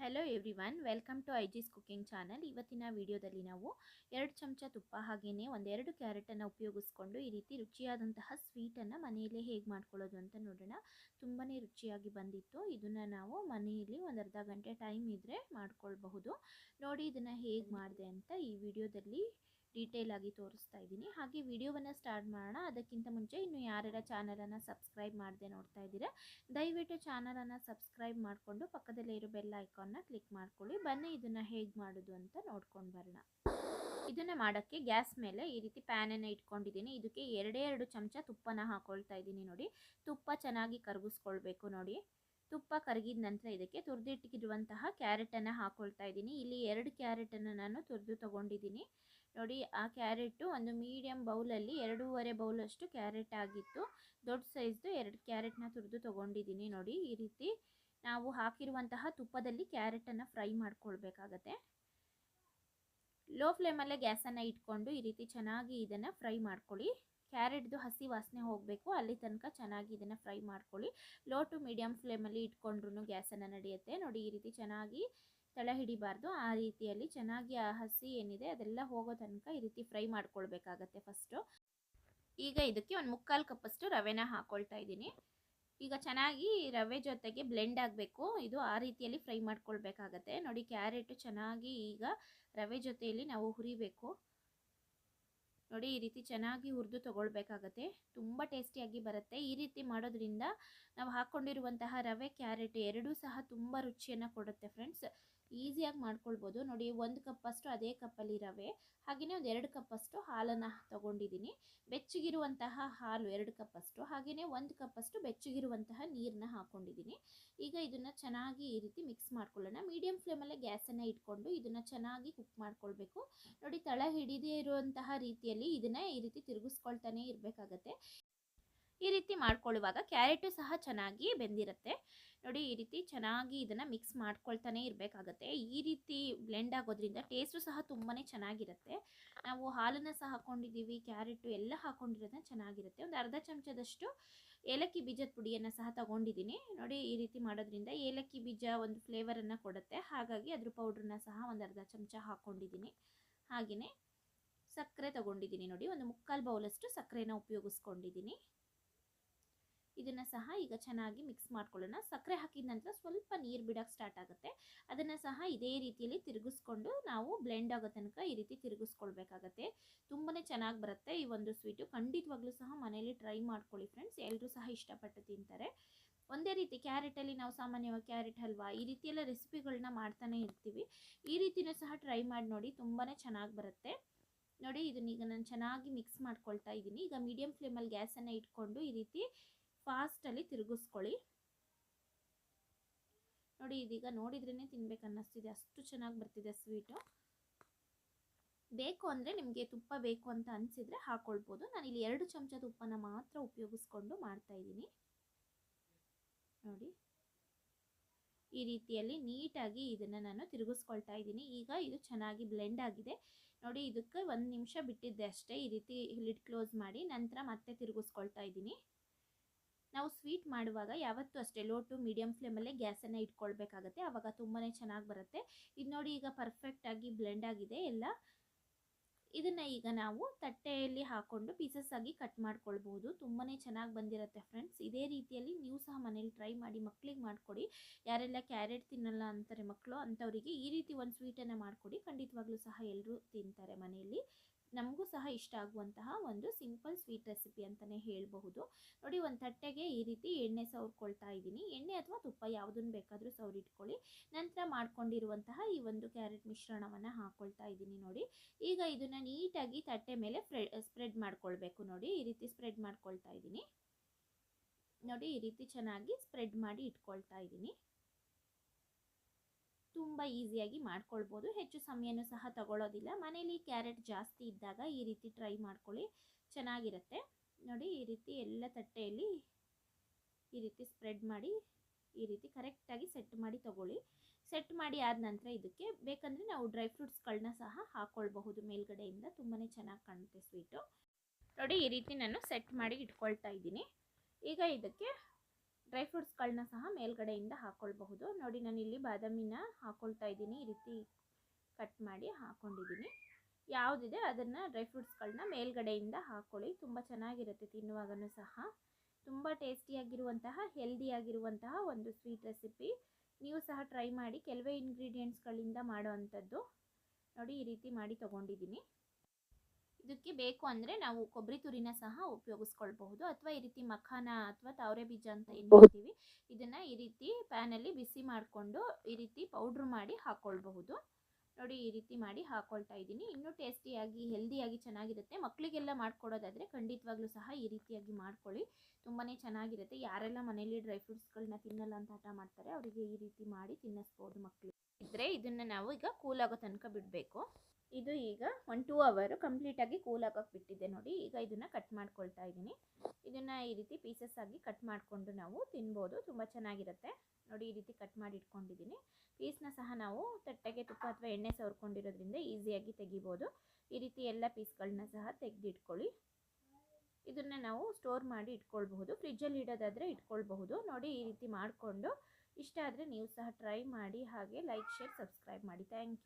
Hello everyone, welcome to ಐಜಿಸ್ cooking channel. ಇವತ್ತಿನ ವಿಡಿಯೋದಲ್ಲಿ ನಾವು 2 ಚಮಚ ತುಪ್ಪ ಹಾಗೆಯೇ ಒಂದೆರಡು ಕ್ಯಾರೆಟನ್ನು ಉಪಯೋಗಿಸ್ಕೊಂಡು ಈ ರೀತಿ ರುಚಿಯಾದಂತಹ ಸ್ವೀಟನ್ನು ಮನೆಯಲ್ಲೇ ಹೇಗೆ ಮಾಡ್ಕೊಳ್ಳೋದು ಅಂತ ನೋಡೋಣ. ತುಂಬಾ ರುಚಿಯಾಗಿ ಬಂದಿತ್ತು. ಇದನ್ನು ನಾವು ಮನೆಯಲ್ಲಿ ಒಂದು ಅರ್ಧ ಗಂಟೆ ಟೈಮ್ ಇದ್ದರೆ ಮಾಡ್ಕೊಳ್ಬಹುದು. ನೋಡಿ ಇದನ್ನು ಹೇಗೆ ಮಾಡಿದೆ ಅಂತ ಈ ವಿಡಿಯೋದಲ್ಲಿ ಡೀಟೇಲ್ ಆಗಿ ತೋರಿಸ್ತಾ ಇದ್ದೀನಿ. ಹಾಗೆ ವಿಡಿಯೋವನ್ನು ಸ್ಟಾರ್ಟ್ ಮಾಡೋಣ. ಅದಕ್ಕಿಂತ ಮುಂಚೆ ಇನ್ನು ಯಾರ್ಯಾರ ಚಾನಲನ್ನು ಸಬ್ಸ್ಕ್ರೈಬ್ ಮಾಡದೆ ನೋಡ್ತಾ ಇದ್ದೀರಾ, ದಯವಿಟ್ಟು ಚಾನಲನ್ನು ಸಬ್ಸ್ಕ್ರೈಬ್ ಮಾಡಿಕೊಂಡು ಪಕ್ಕದಲ್ಲೇ ಇರೋ ಬೆಲ್ ಐಕಾನ್ನ ಕ್ಲಿಕ್ ಮಾಡ್ಕೊಳ್ಳಿ. ಬನ್ನಿ ಇದನ್ನು ಹೇಗೆ ಮಾಡೋದು ಅಂತ ನೋಡ್ಕೊಂಡು ಬರೋಣ. ಇದನ್ನು ಮಾಡೋಕ್ಕೆ ಗ್ಯಾಸ್ ಮೇಲೆ ಈ ರೀತಿ ಪ್ಯಾನನ್ನು ಇಟ್ಕೊಂಡಿದ್ದೀನಿ. ಇದಕ್ಕೆ 2 ಚಮಚ ತುಪ್ಪನ ಹಾಕೊಳ್ತಾ ಇದ್ದೀನಿ. ನೋಡಿ, ತುಪ್ಪ ಚೆನ್ನಾಗಿ ಕರಗಿಸ್ಕೊಳ್ಬೇಕು. ನೋಡಿ, ತುಪ್ಪ ಕರಗಿದ ನಂತರ ಇದಕ್ಕೆ ತುರಿದಿಟ್ಟಿರುವಂತಹ ಕ್ಯಾರೆಟನ್ನು ಹಾಕೊಳ್ತಾ ಇದ್ದೀನಿ. ಇಲ್ಲಿ 2 ಕ್ಯಾರೆಟನ್ನು ನಾನು ತುರಿದು ತೊಗೊಂಡಿದ್ದೀನಿ. ನೋಡಿ, ಆ ಕ್ಯಾರೆಟು ಒಂದು ಮೀಡಿಯಮ್ ಬೌಲಲ್ಲಿ 2.5 ಬೌಲಷ್ಟು ಕ್ಯಾರೆಟ್ ಆಗಿತ್ತು. ದೊಡ್ಡ ಸೈಜ್ದು 2 ಕ್ಯಾರೆಟ್ನ ತುರಿದು ತೊಗೊಂಡಿದ್ದೀನಿ. ನೋಡಿ, ಈ ರೀತಿ ನಾವು ಹಾಕಿರುವಂತಹ ತುಪ್ಪದಲ್ಲಿ ಕ್ಯಾರೆಟನ್ನು ಫ್ರೈ ಮಾಡ್ಕೊಳ್ಬೇಕಾಗತ್ತೆ. ಲೋ ಫ್ಲೇಮಲ್ಲೇ ಗ್ಯಾಸನ್ನು ಇಟ್ಕೊಂಡು ಈ ರೀತಿ ಚೆನ್ನಾಗಿ ಇದನ್ನು ಫ್ರೈ ಮಾಡ್ಕೊಳ್ಳಿ. ಕ್ಯಾರೆಟ್ದು ಹಸಿ ವಾಸನೆ ಹೋಗಬೇಕು, ಅಲ್ಲಿ ತನಕ ಚೆನ್ನಾಗಿ ಇದನ್ನು ಫ್ರೈ ಮಾಡ್ಕೊಳ್ಳಿ. ಲೋ ಟು ಮೀಡಿಯಮ್ ಫ್ಲೇಮಲ್ಲಿ ಇಟ್ಕೊಂಡ್ರೂ ಗ್ಯಾಸನ್ನು ನಡೆಯುತ್ತೆ. ನೋಡಿ, ಈ ರೀತಿ ಚೆನ್ನಾಗಿ ತಳ ಹಿಡಿಬಾರ್ದು. ಆ ರೀತಿಯಲ್ಲಿ ಚೆನ್ನಾಗಿ ಆ ಹಸಿ ಏನಿದೆ ಅದೆಲ್ಲ ಹೋಗೋ ತನಕ ಈ ರೀತಿ ಫ್ರೈ ಮಾಡ್ಕೊಳ್ಬೇಕಾಗತ್ತೆ ಫಸ್ಟು. ಈಗ ಇದಕ್ಕೆ ಒಂದು 3/4 ಕಪ್ಪಷ್ಟು ರವೆನ ಹಾಕೊಳ್ತಾ ಇದ್ದೀನಿ. ಈಗ ಚೆನ್ನಾಗಿ ರವೆ ಜೊತೆಗೆ ಬ್ಲೆಂಡ್ ಆಗಬೇಕು. ಇದು ಆ ರೀತಿಯಲ್ಲಿ ಫ್ರೈ ಮಾಡ್ಕೊಳ್ಬೇಕಾಗತ್ತೆ. ನೋಡಿ, ಕ್ಯಾರೆಟು ಚೆನ್ನಾಗಿ ಈಗ ರವೆ ಜೊತೆಯಲ್ಲಿ ನಾವು ಹುರಿಬೇಕು. ನೋಡಿ, ಈ ರೀತಿ ಚೆನ್ನಾಗಿ ಹುರಿದು ತೊಗೊಳ್ಬೇಕಾಗತ್ತೆ. ತುಂಬ ಟೇಸ್ಟಿಯಾಗಿ ಬರುತ್ತೆ. ಈ ರೀತಿ ಮಾಡೋದ್ರಿಂದ ನಾವು ಹಾಕ್ಕೊಂಡಿರುವಂತಹ ರವೆ ಕ್ಯಾರೆಟ್ ಎರಡೂ ಸಹ ತುಂಬ ರುಚಿಯನ್ನು ಕೊಡುತ್ತೆ ಫ್ರೆಂಡ್ಸ್. ಈಸಿಯಾಗಿ ಮಾಡ್ಕೊಳ್ಬೋದು. ನೋಡಿ, 1 ಕಪ್ಪಷ್ಟು ಅದೇ ಕಪ್ಪಲ್ಲಿ ರವೆ, ಹಾಗೆಯೇ ಒಂದು 2 ಕಪ್ಪಷ್ಟು ಹಾಲನ್ನು ತೊಗೊಂಡಿದ್ದೀನಿ. ಬೆಚ್ಚಗಿರುವಂತಹ ಹಾಲು 2 ಕಪ್ಪಷ್ಟು, ಹಾಗೆಯೇ 1 ಕಪ್ಪಷ್ಟು ಬೆಚ್ಚಗಿರುವಂತಹ ನೀರನ್ನ ಹಾಕ್ಕೊಂಡಿದ್ದೀನಿ. ಈಗ ಇದನ್ನು ಚೆನ್ನಾಗಿ ಈ ರೀತಿ ಮಿಕ್ಸ್ ಮಾಡ್ಕೊಳ್ಳೋಣ. ಮೀಡಿಯಮ್ ಫ್ಲೇಮಲ್ಲೇ ಗ್ಯಾಸನ್ನು ಇಟ್ಕೊಂಡು ಇದನ್ನು ಚೆನ್ನಾಗಿ ಕುಕ್ ಮಾಡ್ಕೊಳ್ಬೇಕು. ನೋಡಿ, ತಳ ಹಿಡಿದೇ ಇರುವಂತಹ ರೀತಿಯಲ್ಲಿ ಇದನ್ನು ಈ ರೀತಿ ತಿರುಗಿಸ್ಕೊಳ್ತಾನೆ ಇರಬೇಕಾಗತ್ತೆ. ಈ ರೀತಿ ಮಾಡ್ಕೊಳ್ಳುವಾಗ ಕ್ಯಾರೆಟು ಸಹ ಚೆನ್ನಾಗಿ ಬೆಂದಿರುತ್ತೆ. ನೋಡಿ, ಈ ರೀತಿ ಚೆನ್ನಾಗಿ ಇದನ್ನು ಮಿಕ್ಸ್ ಮಾಡ್ಕೊಳ್ತಾನೆ ಇರಬೇಕಾಗತ್ತೆ. ಈ ರೀತಿ ಬ್ಲೆಂಡ್ ಆಗೋದ್ರಿಂದ ಟೇಸ್ಟು ಸಹ ತುಂಬಾ ಚೆನ್ನಾಗಿರುತ್ತೆ. ನಾವು ಹಾಲನ್ನು ಸಹ ಹಾಕ್ಕೊಂಡಿದ್ದೀವಿ, ಕ್ಯಾರೆಟು ಎಲ್ಲ ಹಾಕ್ಕೊಂಡಿರೋದನ್ನ ಚೆನ್ನಾಗಿರುತ್ತೆ. ಒಂದು ಅರ್ಧ ಚಮಚದಷ್ಟು ಏಲಕ್ಕಿ ಬೀಜದ ಪುಡಿಯನ್ನು ಸಹ ತಗೊಂಡಿದ್ದೀನಿ. ನೋಡಿ, ಈ ರೀತಿ ಮಾಡೋದ್ರಿಂದ ಏಲಕ್ಕಿ ಬೀಜ ಒಂದು ಫ್ಲೇವರನ್ನು ಕೊಡುತ್ತೆ. ಹಾಗಾಗಿ ಅದ್ರ ಪೌಡ್ರನ್ನ ಸಹ ಒಂದು ಅರ್ಧ ಚಮಚ ಹಾಕ್ಕೊಂಡಿದ್ದೀನಿ. ಹಾಗೆಯೇ ಸಕ್ಕರೆ ತಗೊಂಡಿದ್ದೀನಿ. ನೋಡಿ, ಒಂದು 3/4 ಬೌಲಷ್ಟು ಸಕ್ಕರೆನ ಉಪಯೋಗಿಸ್ಕೊಂಡಿದ್ದೀನಿ. ಇದನ್ನು ಸಹ ಈಗ ಚೆನ್ನಾಗಿ ಮಿಕ್ಸ್ ಮಾಡ್ಕೊಳ್ಳೋಣ. ಸಕ್ಕರೆ ಹಾಕಿದ ನಂತರ ಸ್ವಲ್ಪ ನೀರು ಬಿಡೋಕ್ಕೆ ಸ್ಟಾರ್ಟ್ ಆಗುತ್ತೆ. ಅದನ್ನು ಸಹ ಇದೇ ರೀತಿಯಲ್ಲಿ ತಿರುಗಿಸ್ಕೊಂಡು ನಾವು ಬ್ಲೆಂಡ್ ಆಗೋ ತನಕ ಈ ರೀತಿ ತಿರುಗಿಸ್ಕೊಳ್ಬೇಕಾಗತ್ತೆ. ತುಂಬಾ ಚೆನ್ನಾಗಿ ಬರುತ್ತೆ ಈ ಒಂದು ಸ್ವೀಟು. ಖಂಡಿತವಾಗ್ಲೂ ಸಹ ಮನೇಲಿ ಟ್ರೈ ಮಾಡ್ಕೊಳ್ಳಿ ಫ್ರೆಂಡ್ಸ್. ಎಲ್ಲರೂ ಸಹ ಇಷ್ಟಪಟ್ಟು ತಿಂತಾರೆ. ಒಂದೇ ರೀತಿ ಕ್ಯಾರೆಟಲ್ಲಿ ನಾವು ಸಾಮಾನ್ಯವಾಗಿ ಕ್ಯಾರೆಟ್ ಹಲ್ವಾ ಈ ರೀತಿಯೆಲ್ಲ ರೆಸಿಪಿಗಳನ್ನ ಮಾಡ್ತಾನೆ ಇರ್ತೀವಿ. ಈ ರೀತಿಯೂ ಸಹ ಟ್ರೈ ಮಾಡಿ ನೋಡಿ, ತುಂಬಾ ಚೆನ್ನಾಗಿ ಬರುತ್ತೆ. ನೋಡಿ, ಇದನ್ನೀಗ ನಾನು ಚೆನ್ನಾಗಿ ಮಿಕ್ಸ್ ಮಾಡ್ಕೊಳ್ತಾ ಇದ್ದೀನಿ. ಈಗ ಮೀಡಿಯಮ್ ಫ್ಲೇಮಲ್ಲಿ ಗ್ಯಾಸನ್ನು ಇಟ್ಕೊಂಡು ಈ ರೀತಿ ಫಾಸ್ಟಲ್ಲಿ ತಿರುಗಿಸ್ಕೊಳ್ಳಿ. ನೋಡಿ, ಇದೀಗ ನೋಡಿದ್ರೇ ತಿನ್ಬೇಕು ಅನ್ನಿಸ್ತಿದೆ, ಅಷ್ಟು ಚೆನ್ನಾಗಿ ಬರ್ತಿದೆ ಸ್ವೀಟು. ಬೇಕು ಅಂದರೆ ನಿಮಗೆ ತುಪ್ಪ ಬೇಕು ಅಂತ ಅನಿಸಿದರೆ ಹಾಕ್ಕೊಳ್ಬೋದು. ನಾನಿಲ್ಲಿ 2 ಚಮಚ ತುಪ್ಪನ ಮಾತ್ರ ಉಪಯೋಗಿಸ್ಕೊಂಡು ಮಾಡ್ತಾ ಇದ್ದೀನಿ. ನೋಡಿ, ಈ ರೀತಿಯಲ್ಲಿ ನೀಟಾಗಿ ಇದನ್ನು ನಾನು ತಿರುಗಿಸ್ಕೊಳ್ತಾ ಇದ್ದೀನಿ. ಈಗ ಇದು ಚೆನ್ನಾಗಿ ಬ್ಲೆಂಡ್ ಆಗಿದೆ. ನೋಡಿ, ಇದಕ್ಕೆ 1 ನಿಮಿಷ ಬಿಟ್ಟಿದ್ದೆ ಅಷ್ಟೇ. ಈ ರೀತಿ ಲಿಡ್ ಕ್ಲೋಸ್ ಮಾಡಿ ನಂತರ ಮತ್ತೆ ತಿರುಗಿಸ್ಕೊಳ್ತಾ ಇದ್ದೀನಿ. ನಾವು ಸ್ವೀಟ್ ಮಾಡುವಾಗ ಯಾವತ್ತೂ ಅಷ್ಟೇ ಲೋ ಟು ಮೀಡಿಯಮ್ ಫ್ಲೇಮಲ್ಲೇ ಗ್ಯಾಸನ್ನು ಇಟ್ಕೊಳ್ಬೇಕಾಗತ್ತೆ. ಆವಾಗ ತುಂಬಾ ಚೆನ್ನಾಗಿ ಬರುತ್ತೆ. ಇದು ನೋಡಿ, ಈಗ ಪರ್ಫೆಕ್ಟಾಗಿ ಬ್ಲೆಂಡ್ ಆಗಿದೆ ಎಲ್ಲ. ಇದನ್ನು ಈಗ ನಾವು ತಟ್ಟೆಯಲ್ಲಿ ಹಾಕ್ಕೊಂಡು ಪೀಸಸ್ ಆಗಿ ಕಟ್ ಮಾಡ್ಕೊಳ್ಬೋದು. ತುಂಬಾ ಚೆನ್ನಾಗಿ ಬಂದಿರುತ್ತೆ ಫ್ರೆಂಡ್ಸ್. ಇದೇ ರೀತಿಯಲ್ಲಿ ನೀವು ಸಹ ಮನೇಲಿ ಟ್ರೈ ಮಾಡಿ, ಮಕ್ಕಳಿಗೆ ಮಾಡಿಕೊಡಿ. ಯಾರೆಲ್ಲ ಕ್ಯಾರೆಟ್ ತಿನ್ನಲ್ಲ ಅಂತಾರೆ ಮಕ್ಕಳು, ಅಂಥವರಿಗೆ ಈ ರೀತಿ ಒಂದು ಸ್ವೀಟನ್ನು ಮಾಡಿಕೊಡಿ. ಖಂಡಿತವಾಗ್ಲೂ ಸಹ ಎಲ್ಲರೂ ತಿಂತಾರೆ ಮನೆಯಲ್ಲಿ. ನಮಗೂ ಸಹ ಇಷ್ಟ ಆಗುವಂತಹ ಒಂದು ಸಿಂಪಲ್ ಸ್ವೀಟ್ ರೆಸಿಪಿ ಅಂತಲೇ ಹೇಳಬಹುದು. ನೋಡಿ, ಒಂದು ತಟ್ಟೆಗೆ ಈ ರೀತಿ ಎಣ್ಣೆ ಸವರ್ಕೊಳ್ತಾ ಇದ್ದೀನಿ. ಎಣ್ಣೆ ಅಥವಾ ತುಪ್ಪ ಯಾವುದನ್ನು ಬೇಕಾದರೂ ಸವರಿಟ್ಕೊಳ್ಳಿ. ನಂತರ ಮಾಡ್ಕೊಂಡಿರುವಂತಹ ಈ ಒಂದು ಕ್ಯಾರೆಟ್ ಮಿಶ್ರಣವನ್ನು ಹಾಕ್ಕೊಳ್ತಾ ಇದ್ದೀನಿ. ನೋಡಿ, ಈಗ ಇದನ್ನು ನೀಟಾಗಿ ತಟ್ಟೆ ಮೇಲೆ ಸ್ಪ್ರೆಡ್ ಮಾಡ್ಕೊಳ್ಬೇಕು. ನೋಡಿ, ಈ ರೀತಿ ಸ್ಪ್ರೆಡ್ ಮಾಡ್ಕೊಳ್ತಾ ಇದ್ದೀನಿ. ನೋಡಿ, ಈ ರೀತಿ ಚೆನ್ನಾಗಿ ಸ್ಪ್ರೆಡ್ ಮಾಡಿ ಇಟ್ಕೊಳ್ತಾ ಇದ್ದೀನಿ. ತುಂಬ ಈಸಿಯಾಗಿ ಮಾಡ್ಕೊಳ್ಬೋದು. ಹೆಚ್ಚು ಸಮಯನೂ ಸಹ ತಗೊಳ್ಳೋದಿಲ್ಲ. ಮನೇಲಿ ಕ್ಯಾರೆಟ್ ಜಾಸ್ತಿ ಇದ್ದಾಗ ಈ ರೀತಿ ಟ್ರೈ ಮಾಡ್ಕೊಳ್ಳಿ, ಚೆನ್ನಾಗಿರುತ್ತೆ. ನೋಡಿ, ಈ ರೀತಿ ಎಲ್ಲ ತಟ್ಟೆಯಲ್ಲಿ ಈ ರೀತಿ ಸ್ಪ್ರೆಡ್ ಮಾಡಿ ಈ ರೀತಿ ಕರೆಕ್ಟಾಗಿ ಸೆಟ್ ಮಾಡಿ ತಗೊಳ್ಳಿ. ಸೆಟ್ ಮಾಡಿ ಆದ ನಂತರ ಇದಕ್ಕೆ ಬೇಕಂದರೆ ನಾವು ಡ್ರೈ ಫ್ರೂಟ್ಸ್ಗಳನ್ನ ಸಹ ಹಾಕ್ಕೊಳ್ಬಹುದು ಮೇಲ್ಗಡೆಯಿಂದ. ತುಂಬಾ ಚೆನ್ನಾಗಿ ಕಾಣುತ್ತೆ ಸ್ವೀಟು. ನೋಡಿ, ಈ ರೀತಿ ನಾನು ಸೆಟ್ ಮಾಡಿ ಇಟ್ಕೊಳ್ತಾ ಇದ್ದೀನಿ. ಈಗ ಇದಕ್ಕೆ ಡ್ರೈ ಫ್ರೂಟ್ಸ್ಗಳನ್ನ ಸಹ ಮೇಲ್ಗಡೆಯಿಂದ ಹಾಕ್ಕೊಳ್ಬಹುದು. ನೋಡಿ ನಾನಿಲ್ಲಿ ಬಾದಾಮಿನ ಹಾಕ್ಕೊಳ್ತಾ ಇದ್ದೀನಿ, ಈ ರೀತಿ ಕಟ್ ಮಾಡಿ ಹಾಕ್ಕೊಂಡಿದ್ದೀನಿ. ಯಾವುದಿದೆ ಅದನ್ನು ಡ್ರೈ ಫ್ರೂಟ್ಸ್ಗಳನ್ನ ಮೇಲ್ಗಡೆಯಿಂದ ಹಾಕ್ಕೊಳ್ಳಿ, ತುಂಬ ಚೆನ್ನಾಗಿರುತ್ತೆ ತಿನ್ನುವಾಗಲೂ ಸಹ. ತುಂಬ ಟೇಸ್ಟಿಯಾಗಿರುವಂತಹ ಹೆಲ್ದಿಯಾಗಿರುವಂತಹ ಒಂದು ಸ್ವೀಟ್ ರೆಸಿಪಿ. ನೀವು ಸಹ ಟ್ರೈ ಮಾಡಿ. ಕೆಲವೇ ಇಂಗ್ರೀಡಿಯೆಂಟ್ಸ್ಗಳಿಂದ ಮಾಡೋ ಅಂಥದ್ದು. ನೋಡಿ ಈ ರೀತಿ ಮಾಡಿ ತೊಗೊಂಡಿದ್ದೀನಿ. ಇದಕ್ಕೆ ಬೇಕು ಅಂದರೆ ನಾವು ಕೊಬ್ಬರಿ ತುರಿನ ಸಹ ಉಪಯೋಗಿಸ್ಕೊಳ್ಬಹುದು, ಅಥವಾ ಈ ರೀತಿ ಮಖಾನ ಅಥವಾ ತಾವರೆ ಬೀಜ ಅಂತ ಏನು ಹೇಳ್ತೀವಿ ಇದನ್ನು ಈ ರೀತಿ ಪ್ಯಾನಲ್ಲಿ ಬಿಸಿ ಮಾಡಿಕೊಂಡು ಈ ರೀತಿ ಪೌಡ್ರ್ ಮಾಡಿ ಹಾಕ್ಕೊಳ್ಬಹುದು. ನೋಡಿ ಈ ರೀತಿ ಮಾಡಿ ಹಾಕ್ಕೊಳ್ತಾ ಇದ್ದೀನಿ. ಇನ್ನೂ ಟೇಸ್ಟಿಯಾಗಿ ಹೆಲ್ದಿಯಾಗಿ ಚೆನ್ನಾಗಿರುತ್ತೆ. ಮಕ್ಕಳಿಗೆಲ್ಲ ಮಾಡ್ಕೊಡೋದಾದರೆ ಖಂಡಿತವಾಗ್ಲೂ ಸಹ ಈ ರೀತಿಯಾಗಿ ಮಾಡ್ಕೊಳ್ಳಿ, ತುಂಬಾ ಚೆನ್ನಾಗಿರುತ್ತೆ. ಯಾರೆಲ್ಲ ಮನೇಲಿ ಡ್ರೈ ಫ್ರೂಟ್ಸ್ಗಳನ್ನ ತಿನ್ನಲ್ಲ ಅಂತ ಹಠ ಮಾಡ್ತಾರೆ ಅವರಿಗೆ ಈ ರೀತಿ ಮಾಡಿ ತಿನ್ನಿಸ್ಬೋದು ಮಕ್ಕಳಿಗೆ. ಇದ್ದರೆ ಇದನ್ನು ನಾವು ಈಗ ಕೂಲ್ ಆಗೋ ತನಕ ಬಿಡಬೇಕು. ಇದು ಈಗ 1-2 ಅವರ್ ಕಂಪ್ಲೀಟಾಗಿ ಕೂಲ್ ಆಗೋಕ್ಕೆ ಬಿಟ್ಟಿದ್ದೆ. ನೋಡಿ ಈಗ ಇದನ್ನು ಕಟ್ ಮಾಡ್ಕೊಳ್ತಾ ಇದ್ದೀನಿ. ಇದನ್ನು ಈ ರೀತಿ ಪೀಸಸ್ ಆಗಿ ಕಟ್ ಮಾಡಿಕೊಂಡು ನಾವು ತಿನ್ಬೋದು, ತುಂಬ ಚೆನ್ನಾಗಿರುತ್ತೆ. ನೋಡಿ ಈ ರೀತಿ ಕಟ್ ಮಾಡಿ ಇಟ್ಕೊಂಡಿದ್ದೀನಿ. ಪೀಸ್ನ ಸಹ ನಾವು ತಟ್ಟೆಗೆ ತುಪ್ಪ ಅಥವಾ ಎಣ್ಣೆ ಸವರ್ಕೊಂಡಿರೋದ್ರಿಂದ ಈಸಿಯಾಗಿ ತೆಗಿಬೋದು. ಈ ರೀತಿ ಎಲ್ಲ ಪೀಸ್ಗಳನ್ನ ಸಹ ತೆಗೆದಿಟ್ಕೊಳ್ಳಿ. ಇದನ್ನು ನಾವು ಸ್ಟೋರ್ ಮಾಡಿ ಇಟ್ಕೊಳ್ಬಹುದು, ಫ್ರಿಜ್ಜಲ್ಲಿ ಇಡೋದಾದರೆ ಇಟ್ಕೊಳ್ಬಹುದು. ನೋಡಿ ಈ ರೀತಿ ಮಾಡಿಕೊಂಡು ಇಷ್ಟ ಆದರೆ ನೀವು ಸಹ ಟ್ರೈ ಮಾಡಿ. ಹಾಗೆ ಲೈಕ್, ಶೇರ್, ಸಬ್ಸ್ಕ್ರೈಬ್ ಮಾಡಿ. Thank you.